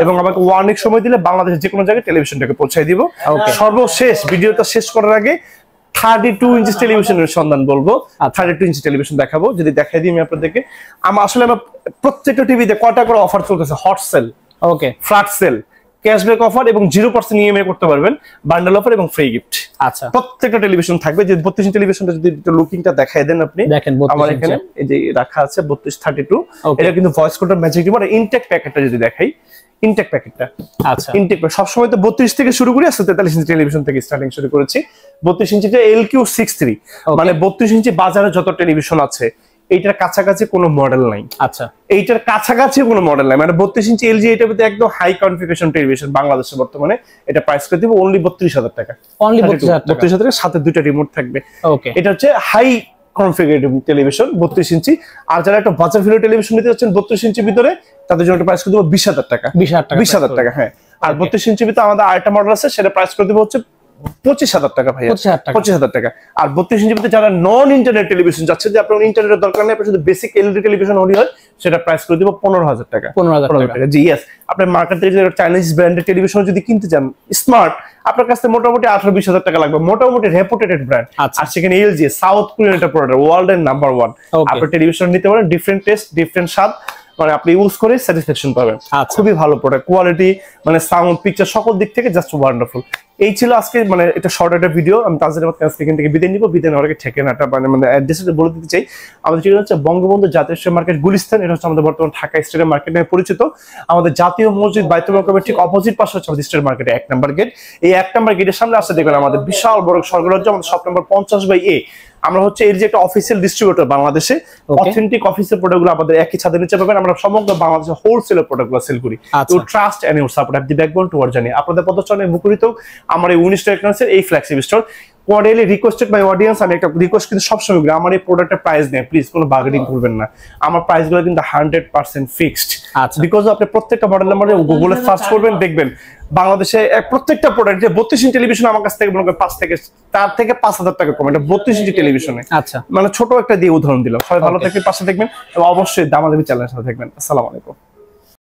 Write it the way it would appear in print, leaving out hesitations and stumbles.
এবং আমাকে ওয়ার্নিং সময় দিলে বাংলাদেশের যে কোনো জায়গায় টেলিভিশনটাকে পৌঁছায় দিব। সর্বশেষ ভিডিওটা শেষ করার আগে 32 ইঞ্চি টেলিভিশনের সন্ধান বলবো, 32 ইঞ্চি টেলিভিশন দেখাবো। যদি দেখাই দিই আমি আপনাদেরকে, আসলে আমার প্রত্যেকটা টিভিতে কয়টা করে অফার চলতেছে, হট সেল, ওকে, ফ্ল্যাট সেল, ক্যাশব্যাক অফার এবং 0% ইএমআই করতে পারবেন, বান্ডেল অফার এবং ফ্রি গিফট। আচ্ছা, প্রত্যেকটা টেলিভিশন থাকবে। যে 32 ইঞ্চি টেলিভিশনটা যদি একটু লুকিংটা দেখাই দেন আপনি, দেখেন আমার এখানে এই যে রাখা আছে 3232, এটা কিন্তু ভয়েস কোডের ম্যাজিক রিমোট। ইনটেক প্যাকেটটা যদি দেখাই, ইনটেক প্যাকেটটা, আচ্ছা, ইনটেক সবসময় তো 32 থেকে শুরু করি, আসলে 43 ইঞ্চি টেলিভিশন থেকে স্টার্টিং শুরু করেছি। 32 ইঞ্চিটা LQ63, মানে 32 ইঞ্চি বাজারে যত টেলিভিশন আছে এইটার কাছাকাছি কোনো মডেল নাই। আচ্ছা, এইটার কাছাকাছি কোনো মডেল নাই, মানে 32 ইঞ্চি এলজি এটার মধ্যে একদম হাই কনফিগারেশন টেলিভিশন বাংলাদেশে বর্তমানে এটা প্রাইস করে দিব অনলি 32,000 টাকা। অনলি 32,000 টাকা, সাথে দুইটা রিমোট থাকবে। ওকে, এটা হচ্ছে হাই কনফিগারেটিভ টেলিভিশন 32 ইঞ্চি। আর যারা একটা বাজার ফিলো টেলিভিশন নিতে যাচ্ছেন 32 ইঞ্চি ভিতরে, তাদের জন্য প্রাইস করে দিব 20,000 টাকা। 20,000 টাকা, হ্যাঁ। আর 32 ইঞ্চি ভিতরে আমাদের আরেকটা মডেল আছে, সেটা প্রাইস করে দিব হচ্ছে 25,000 টাকা ভাইয়া, 25,000 টাকা। আর 32 ইঞ্চি ভিতরে যারা নন ইন্টারনেট টেলিভিশন যাচ্ছে, যে আপনার ইন্টারনেটের দরকার নেই, আপনার শুধু বেসিক এলইডি টেলিভিশন হলেই হয়, সেটা প্রাইস করে দিব 15,000 টাকা। 15,000 টাকা, জি ইয়েস। আপনার মার্কেট থেকে চাইনিজ ব্র্যান্ডের টেলিভিশন যদি কিনতে চান স্মার্ট, আপনার কাছে মোটামুটি 18-20,000 টাকা লাগবে, মোটামুটি রেপুটেড ব্র্যান্ড। আর সেখানে এলজি, সাউথ কোরিয়ান একটা প্রোডাক্ট, ওয়ার্ল্ড এর নাম্বার 1। আপনি টেলিভিশন নিতে পারেন, ডিফারেন্ট টেস্ট, ডিফারেন্ট স্বাদ, মানে আপনি ইউজ করে স্যাটিসফ্যাকশন পাবেন। খুবই ভালো প্রোডাক্ট, কোয়ালিটি, মানে সাউন্ড, পিকচার, সকল দিক থেকে জাস্ট ওয়ান্ডারফুল। এই ছিল আজকে, মানে এটা শর্ট একটা ভিডিও। আমি তাজের এখান থেকে বিদায় নিব। বিদায় নেওয়ার আগে ঠিকানাটা মানে অ্যাড্রেসটা বলে দিতে চাই। আমাদের ঠিকানা হচ্ছে বঙ্গবন্ধু জাতীয় স্টেডিয়াম মার্কেট, গুলিস্তান। এটা হচ্ছে আমাদের বর্তমান ঢাকা স্টেডিয়াম মার্কেট নামে পরিচিত। আমাদের জাতীয় মসজিদ বাইতুল মোকাররমের ঠিক অপোজিট পাশে হচ্ছে আমাদের স্টেডিয়াম মার্কেটে 1 নম্বর গেট। এই 1 নম্বর গেটের সামনে আসলে দেখবেন আমাদের বিশাল বড় স্বর্গরাজ্য, আমাদের শপ নম্বর 50/A। আমরা হচ্ছে এর যে একটা অফিসিয়াল ডিস্ট্রিবিউটর বাংলাদেশে, অথেন্টিক অফিসিয়াল প্রোডাক্টগুলো আমাদের একই ছাদের নিচে পাবেন। আমরা সমগ্র বাংলাদেশে হোলসেলের প্রোডাক্টগুলো সেল করি। You trust and your support at the backbone to our journey. আপনাদের পদচারণে মুখরিত আমার এই 19 টেকনোলজির এই flagship store. Quarterly requested by audience, আমি একটা রিকোয়েস্ট কিন্তু সবসময় করি, আমার এই প্রোডাক্টের প্রাইস নেই, প্লিজ কোনো বার্গেনিং করবেন না। আমার প্রাইসগুলো কিন্তু 100% ফিক্সড, বিকজ আপনি প্রত্যেকটা মডেল নাম্বারে গুগলে সার্চ করবেন, দেখবেন বাংলাদেশে প্রত্যেকটা প্রোডাক্ট, যে 32 ইঞ্চি টেলিভিশন আমার কাছ থেকে মনে করেন 5,000 টাকা কম, এটা 32 ইঞ্চি টেলিভিশনে। আচ্ছা, মানে ছোট একটা দিয়ে উদাহরণ দিলাম। সবাই ভালো থাকবেন, পাশে দেখবেন এবং অবশ্যই দামাদামি চ্যানেলের সাথে থাকবেন। আসসালামু আলাইকুম।